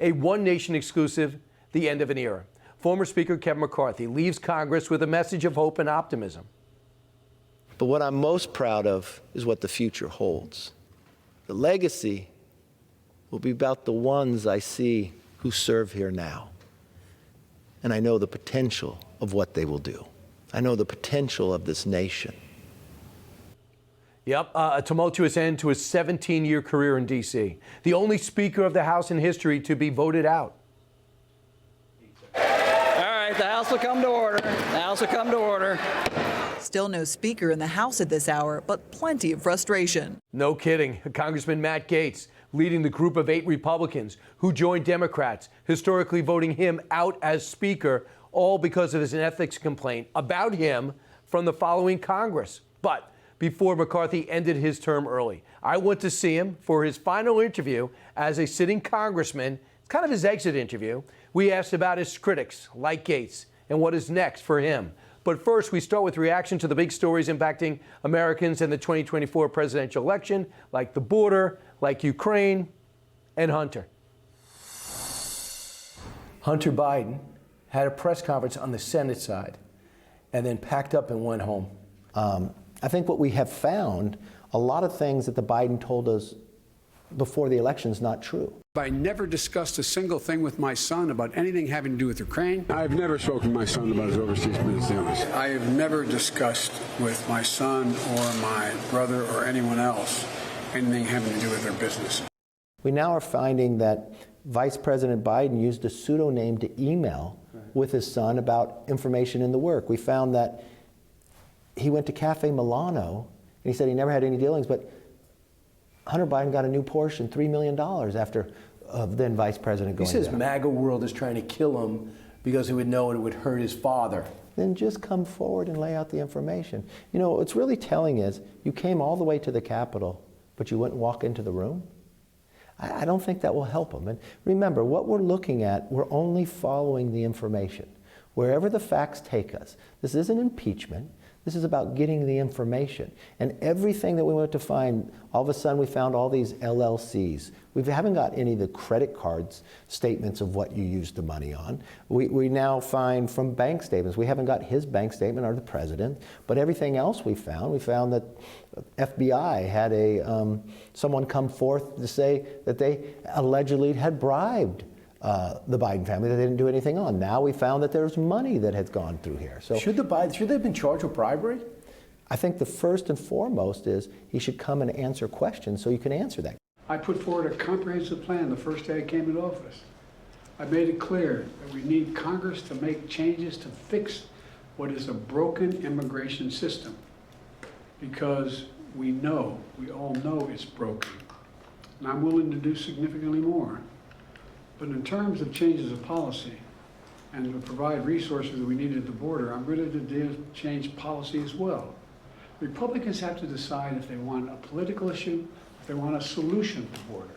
A One Nation exclusive, the end of an era. Former Speaker Kevin McCarthy leaves Congress with a message of hope and optimism. But what I'm most proud of is what the future holds. The legacy will be about the ones I see who serve here now. And I know the potential of what they will do. I know the potential of this nation. Yep, a tumultuous end to a 17-year career in D.C. The only Speaker of the House in history to be voted out. All right, the House will come to order. The House will come to order. Still no Speaker in the House at this hour, but plenty of frustration. No kidding. Congressman Matt Gaetz leading the group of 8 Republicans who joined Democrats, historically voting him out as Speaker, all because of his ethics complaint about him from the following Congress. But before McCarthy ended his term early, I went to see him for his final interview as a sitting congressman. It's kind of his exit interview. We asked about his critics, like Gaetz, and what is next for him. But first, we start with reaction to the big stories impacting Americans in the 2024 presidential election, like the border, like Ukraine, and Hunter. Hunter Biden had a press conference on the Senate side and then packed up and went home. I think what we have found, a lot of things that the Biden told us before the election is not true. I never discussed a single thing with my son about anything having to do with Ukraine. I've never spoken to my son about his overseas business dealings. I have never discussed with my son or my brother or anyone else anything having to do with their business. We now are finding that Vice President Biden used a pseudonym to email with his son about information in the work. We found that he went to Cafe Milano, and he said he never had any dealings, but Hunter Biden got a new Porsche and $3 million after then Vice President going down. He says MAGA world is trying to kill him because he would know it would hurt his father. Then just come forward and lay out the information. You know, what's really telling is you came all the way to the Capitol, but you wouldn't walk into the room. I don't think that will help him. And remember, what we're looking at, we're only following the information. Wherever the facts take us, this isn't impeachment. This is about getting the information. And everything that we went to find, all of a sudden we found all these LLCs. We haven't got any of the credit cards statements of what you used the money on. We now find from bank statements. We haven't got his bank statement or the president, but everything else we found that FBI had someone come forth to say that they allegedly had bribed the Biden family that they didn't do anything on. Now we found that there's money that has gone through here. So should they have been charged with bribery? I think the first and foremost is he should come and answer questions so you can answer that. I put forward a comprehensive plan the first day I came into office. I made it clear that we need Congress to make changes to fix what is a broken immigration system, because we all know it's broken. And I'm willing to do significantly more. But in terms of changes of policy and to provide resources that we need at the border, I'm ready to change policy as well. Republicans have to decide if they want a political issue, if they want a solution to the border.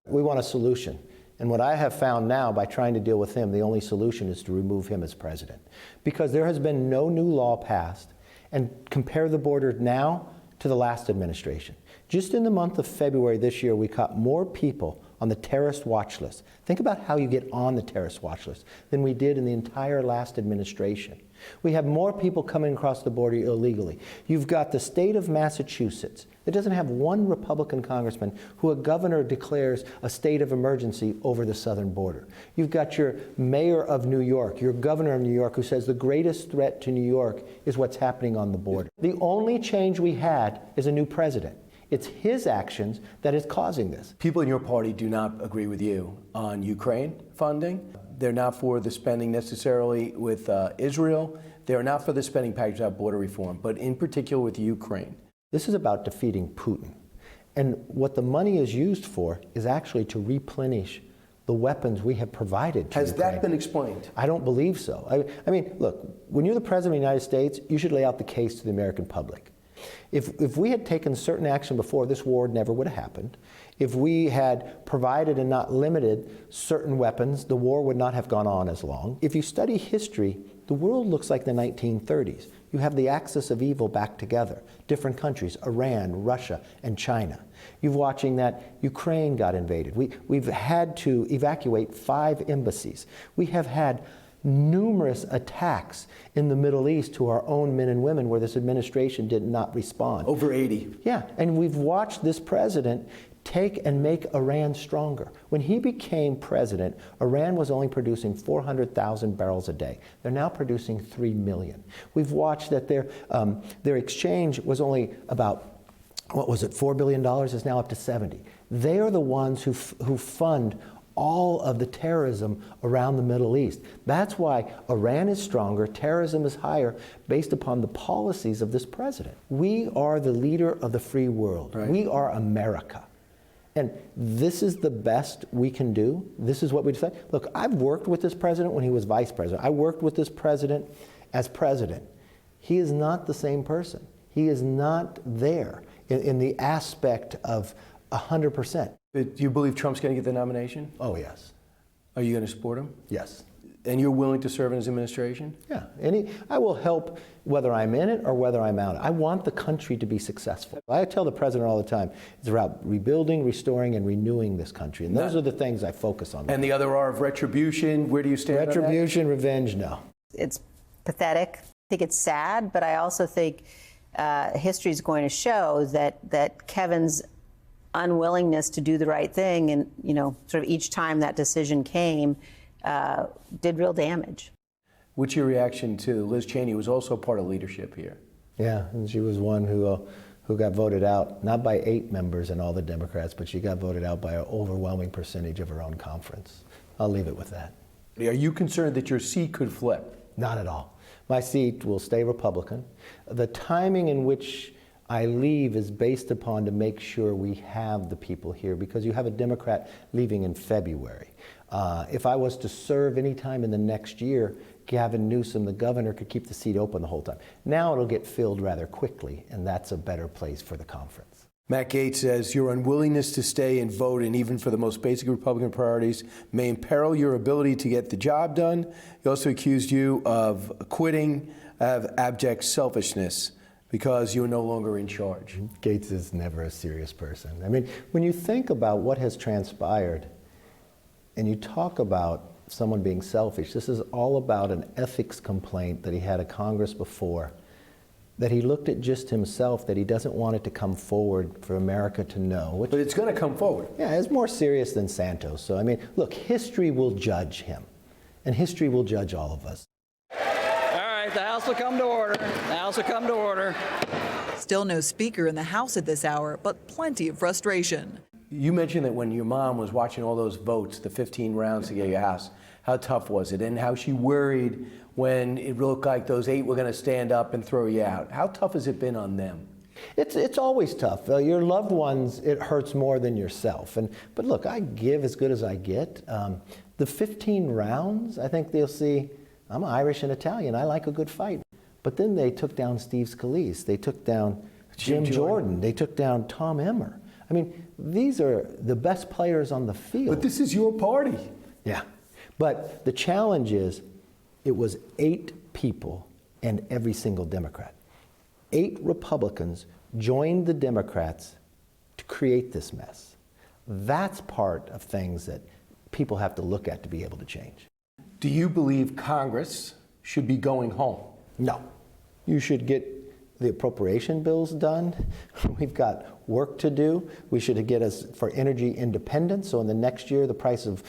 We want a solution. And what I have found now by trying to deal with him, the only solution is to remove him as president. Because there has been no new law passed. And compare the border now to the last administration. Just in the month of February this year, we caught more people on the terrorist watch list. Think about how you get on the terrorist watch list than we did in the entire last administration. We have more people coming across the border illegally. You've got the state of Massachusetts that doesn't have one Republican congressman who a governor declares a state of emergency over the southern border. You've got your mayor of New York, your governor of New York, who says the greatest threat to New York is what's happening on the border. The only change we had is a new president. It's his actions that is causing this. People in your party do not agree with you on Ukraine funding. They're not for the spending necessarily with Israel. They're not for the spending package without border reform, but in particular with Ukraine. This is about defeating Putin. And what the money is used for is actually to replenish the weapons we have provided to Ukraine. Has that been explained? I don't believe so. I mean, look, when you're the President of the United States, you should lay out the case to the American public. If we had taken certain action before, this war never would have happened. If we had provided and not limited certain weapons, the war would not have gone on as long. If you study history, the world looks like the 1930s. You have the axis of evil back together. Different countries, Iran, Russia, and China. You're watching that Ukraine got invaded. We've had to evacuate 5 embassies. We have had numerous attacks in the Middle East to our own men and women where this administration did not respond. Over 80. Yeah, and we've watched this president take and make Iran stronger. When he became president, Iran was only producing 400,000 barrels a day. They're now producing 3 million. We've watched that their exchange was only about, what was it, $4 billion, is now up to 70. They are the ones who fund all of the terrorism around the Middle East. That's why Iran is stronger, terrorism is higher, based upon the policies of this president. We are the leader of the free world. Right. We are America. And this is the best we can do. This is what we decide. Look, I've worked with this president when he was vice president. I worked with this president as president. He is not the same person. He is not there in the aspect of 100%. Do you believe Trump's going to get the nomination? Oh, yes. Are you going to support him? Yes. And you're willing to serve in his administration? Yeah. I will help whether I'm in it or whether I'm out. I want the country to be successful. I tell the president all the time, it's about rebuilding, restoring, and renewing this country. And those are the things I focus on. And the other R of retribution, where do you stand on that? Retribution, revenge, no. It's pathetic. I think it's sad, but I also think history is going to show that Kevin's unwillingness to do the right thing, and sort of each time that decision came, did real damage. What's your reaction to Liz Cheney, who was also part of leadership here? Yeah, and she was one who got voted out, not by 8 members and all the Democrats, but she got voted out by an overwhelming percentage of her own conference. I'll leave it with that. Are you concerned that your seat could flip? Not at all. My seat will stay Republican. The timing in which I leave is based upon to make sure we have the people here, because you have a Democrat leaving in February. If I was to serve any time in the next year, Gavin Newsom, the governor, could keep the seat open the whole time. Now it'll get filled rather quickly, and that's a better place for the conference. Matt Gaetz says your unwillingness to stay and vote, and even for the most basic Republican priorities, may imperil your ability to get the job done. He also accused you of quitting, of abject selfishness, because you're no longer in charge. Gaetz is never a serious person. I mean, when you think about what has transpired, and you talk about someone being selfish, this is all about an ethics complaint that he had at Congress before, that he looked at just himself, that he doesn't want it to come forward for America to know. But it's going to come forward. Yeah, it's more serious than Santos. So, I mean, look, history will judge him, and history will judge all of us. The House will come to order. The House will come to order. Still no speaker in the House at this hour, but plenty of frustration. You mentioned that when your mom was watching all those votes, the 15 rounds to get your house, how tough was it? And how she worried when it looked like those 8 were going to stand up and throw you out. How tough has it been on them? It's always tough. Your loved ones, it hurts more than yourself. But look, I give as good as I get. The 15 rounds, I think they'll see, I'm Irish and Italian. I like a good fight. But then they took down Steve Scalise. They took down Jim Jordan. They took down Tom Emmer. I mean, these are the best players on the field. But this is your party. Yeah. But the challenge is, it was 8 people and every single Democrat. 8 Republicans joined the Democrats to create this mess. That's part of things that people have to look at to be able to change. Do you believe Congress should be going home? No. You should get the appropriation bills done. We've got work to do. We should get us for energy independence. So in the next year, the price of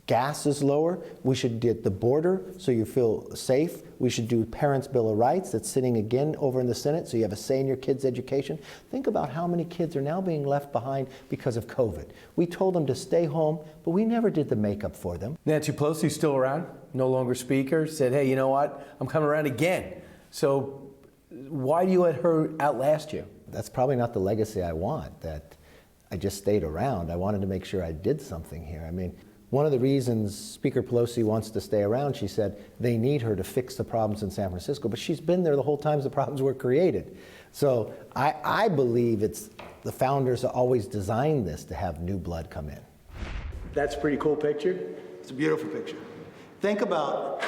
gas is lower. We should get the border so you feel safe. We should do Parents' Bill of Rights that's sitting again over in the Senate so you have a say in your kids' education. Think about how many kids are now being left behind because of COVID. We told them to stay home, but we never did the makeup for them. Nancy Pelosi's still around, no longer speaker, said, hey, you know what? I'm coming around again. So why do you let her outlast you? That's probably not the legacy I want, that I just stayed around. I wanted to make sure I did something here. I mean, one of the reasons Speaker Pelosi wants to stay around, she said, they need her to fix the problems in San Francisco, but she's been there the whole time the problems were created. So I believe it's the founders always designed this to have new blood come in. That's a pretty cool picture. It's a beautiful picture. Think about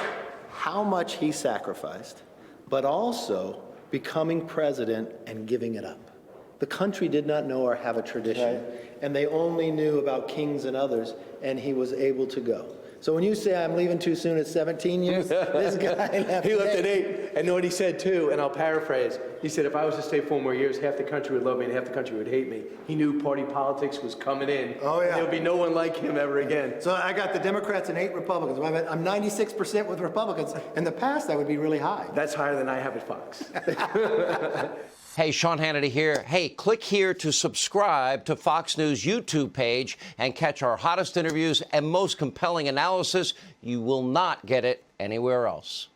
how much he sacrificed, but also becoming president and giving it up. The country did not know or have a tradition, and they only knew about kings and others, and he was able to go. So when you say I'm leaving too soon at 17 years, this guy left. He left at 8. And know what he said too, and I'll paraphrase. He said, if I was to stay 4 more years, half the country would love me and half the country would hate me. He knew party politics was coming in. Oh, yeah. And there would be no one like him ever again. So I got the Democrats and 8 Republicans. I'm 96% with Republicans. In the past, that would be really high. That's higher than I have at Fox. Hey, Sean Hannity here. Hey, click here to subscribe to Fox News YouTube page and catch our hottest interviews and most compelling analysis. You will not get it anywhere else.